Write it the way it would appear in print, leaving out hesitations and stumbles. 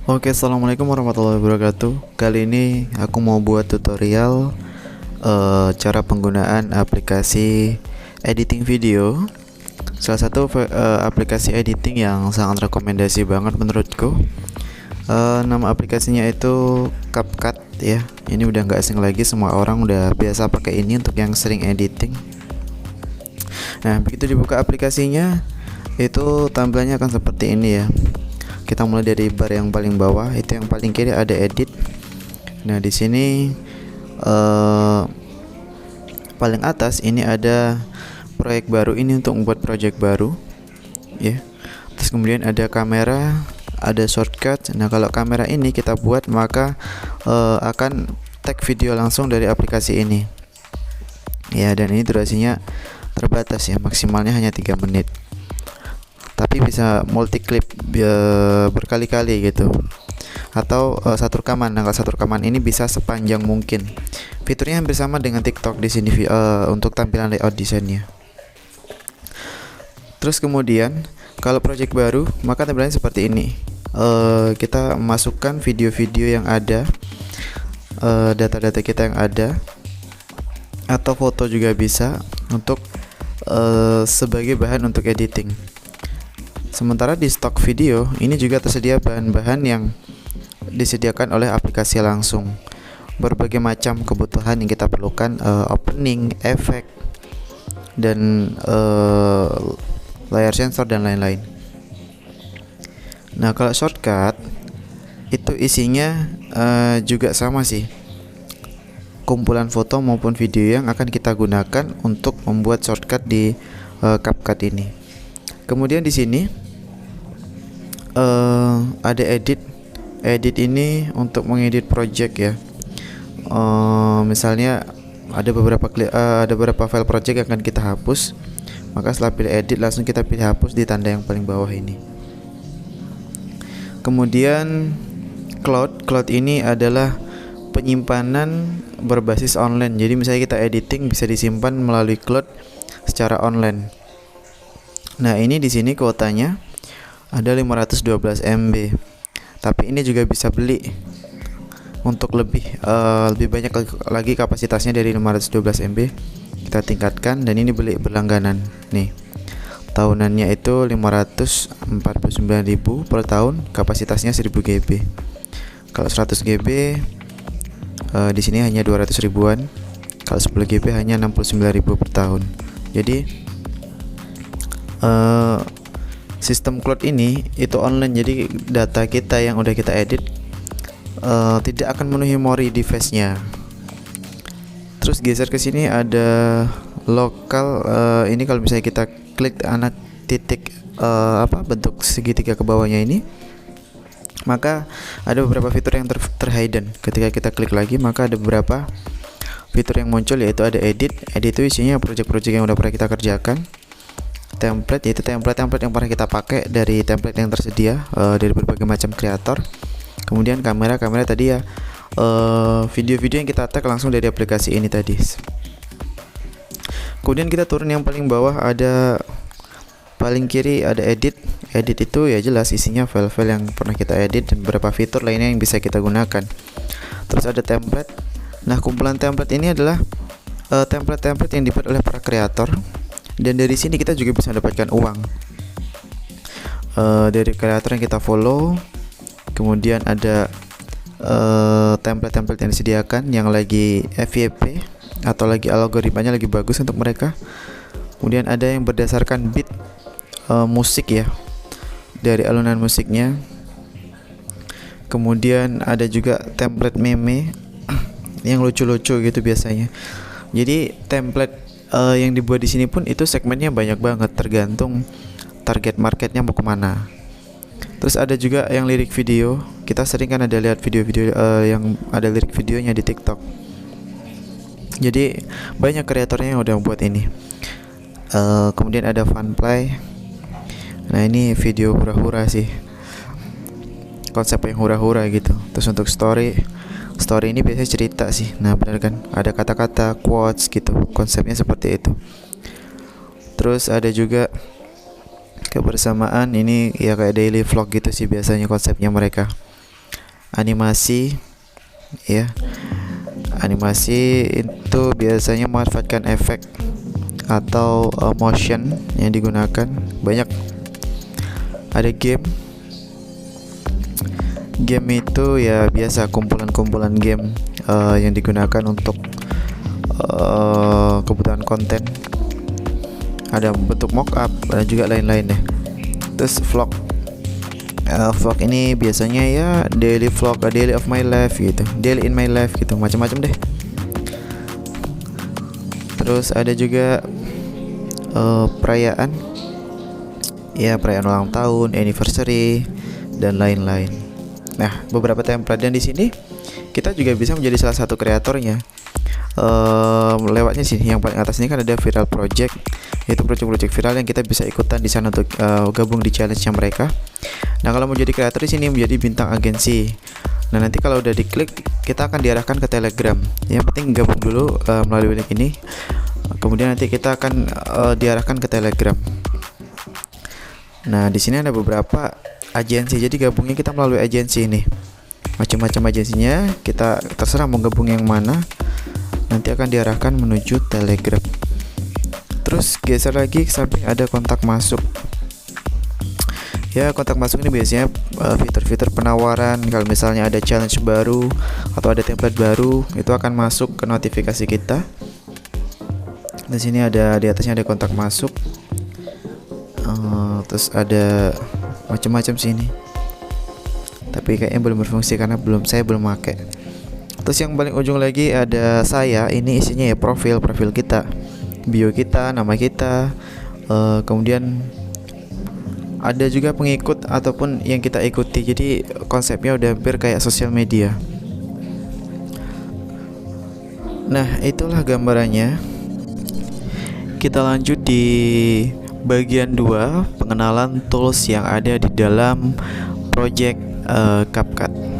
Oke, assalamualaikum warahmatullahi wabarakatuh. Kali ini aku mau buat tutorial cara penggunaan aplikasi editing video. Salah satu aplikasi editing yang sangat rekomendasi banget menurutku. Nama aplikasinya itu CapCut ya. Ini udah nggak asing lagi, semua orang udah biasa pakai ini untuk yang sering editing. Nah, begitu dibuka aplikasinya, itu tampilannya akan seperti ini ya. Kita mulai dari bar yang paling bawah, itu yang paling kiri ada edit. Nah, di sini paling atas ini ada proyek baru, ini untuk membuat proyek baru ya. Terus kemudian ada kamera, ada shortcut. Nah, kalau kamera ini kita buat maka akan tag video langsung dari aplikasi ini ya, dan ini durasinya terbatas ya, maksimalnya hanya 3 menit, tapi bisa multi clip berkali-kali gitu, atau satu rekaman. Nah, kalau satu rekaman ini bisa sepanjang mungkin. Fiturnya hampir sama dengan TikTok di sini untuk tampilan layout desainnya. Terus kemudian kalau project baru maka tampilannya seperti ini. Kita masukkan video-video yang ada, data-data kita yang ada, atau foto juga bisa untuk sebagai bahan untuk editing. Sementara di stok video ini juga tersedia bahan-bahan yang disediakan oleh aplikasi langsung. Berbagai macam kebutuhan yang kita perlukan, opening, efek, dan layar sensor dan lain-lain. Nah, kalau shortcut itu isinya juga sama sih, kumpulan foto maupun video yang akan kita gunakan untuk membuat shortcut di CapCut ini. Kemudian di sini ada edit. Edit ini untuk mengedit project ya. Misalnya ada beberapa file project yang akan kita hapus, maka setelah pilih edit langsung kita pilih hapus di tanda yang paling bawah ini. Kemudian cloud ini adalah penyimpanan berbasis online. Jadi misalnya kita editing bisa disimpan melalui cloud secara online. Nah, ini di sini kuotanya ada 512 MB. Tapi ini juga bisa beli untuk lebih banyak lagi kapasitasnya dari 512 MB. Kita tingkatkan, dan ini beli berlangganan. Nih, tahunannya itu 549.000 per tahun, kapasitasnya 1000 GB. Kalau 100 GB di sini hanya 200 ribuan. Kalau 10 GB hanya 69.000 per tahun. Jadi sistem cloud ini itu online, jadi data kita yang udah kita edit tidak akan memenuhi memori device-nya. Terus geser ke sini ada lokal. Ini kalau misalnya kita klik anak titik bentuk segitiga ke bawahnya ini, maka ada beberapa fitur yang terhidden. Ketika kita klik lagi maka ada beberapa fitur yang muncul, yaitu ada edit. Edit itu isinya project-project yang udah pernah kita kerjakan. Template, yaitu template yang pernah kita pakai dari template yang tersedia dari berbagai macam kreator. Kemudian kamera tadi ya, video-video yang kita tag langsung dari aplikasi ini tadi. Kemudian kita turun yang paling bawah, ada paling kiri ada edit. Edit itu ya jelas isinya file-file yang pernah kita edit dan beberapa fitur lainnya yang bisa kita gunakan. Terus ada template. Nah, kumpulan template ini adalah template-template yang dibuat oleh para kreator. Dan dari sini kita juga bisa mendapatkan uang dari kreator yang kita follow. Kemudian ada template-template yang disediakan yang lagi FYP atau lagi algoritmanya lagi bagus untuk mereka. Kemudian ada yang berdasarkan beat musik ya, dari alunan musiknya. Kemudian ada juga template meme yang lucu-lucu gitu biasanya. Jadi template yang dibuat di sini pun itu segmennya banyak banget, tergantung target marketnya mau kemana. Terus ada juga yang lirik video. Kita sering kan ada lihat video-video yang ada lirik videonya di TikTok. Jadi banyak kreatornya yang udah buat ini. Kemudian ada Funplay. Nah, ini video hura-hura sih, konsep yang hura-hura gitu. Terus untuk story ini biasanya cerita sih. Nah, benar kan, ada kata-kata, quotes gitu, konsepnya seperti itu. Terus ada juga kebersamaan, ini ya kayak daily vlog gitu sih biasanya konsepnya mereka. animasi ya. Animasi itu biasanya memanfaatkan efek atau motion yang digunakan. Banyak, ada game itu ya biasa kumpulan-kumpulan game yang digunakan untuk kebutuhan konten. Ada bentuk mockup dan juga lain-lain deh. Terus vlog ini biasanya ya daily vlog, daily of my life gitu, daily in my life gitu, macam-macam deh. Terus ada juga perayaan ya, perayaan ulang tahun, anniversary dan lain-lain. Nah, beberapa template, dan di sini kita juga bisa menjadi salah satu kreatornya. Lewatnya sih yang paling atas ini kan ada viral project, yaitu project-project viral yang kita bisa ikutan di sana untuk gabung di challenge-nya mereka. Nah, kalau mau jadi kreator di sini menjadi bintang agensi. Nah, nanti kalau udah diklik kita akan diarahkan ke Telegram. Yang penting gabung dulu melalui link ini. Kemudian nanti kita akan diarahkan ke Telegram. Nah, di sini ada beberapa agensi. Jadi gabungnya kita melalui agensi ini. Macam-macam agensinya, kita terserah mau gabung yang mana. Nanti akan diarahkan menuju Telegram. Terus geser lagi ke samping ada kontak masuk. Ya, kontak masuk ini biasanya fitur-fitur penawaran. Kalau misalnya ada challenge baru atau ada template baru, itu akan masuk ke notifikasi kita. Di sini ada, di atasnya ada kontak masuk. Terus ada macam-macam sini. Tapi kayaknya belum berfungsi karena saya belum pakai. Terus yang paling ujung lagi ada saya. Ini isinya ya profil kita, bio kita, nama kita. Kemudian ada juga pengikut ataupun yang kita ikuti. Jadi konsepnya udah hampir kayak sosial media. Nah, itulah gambarannya. Kita lanjut di bagian 2, pengenalan tools yang ada di dalam project CapCut.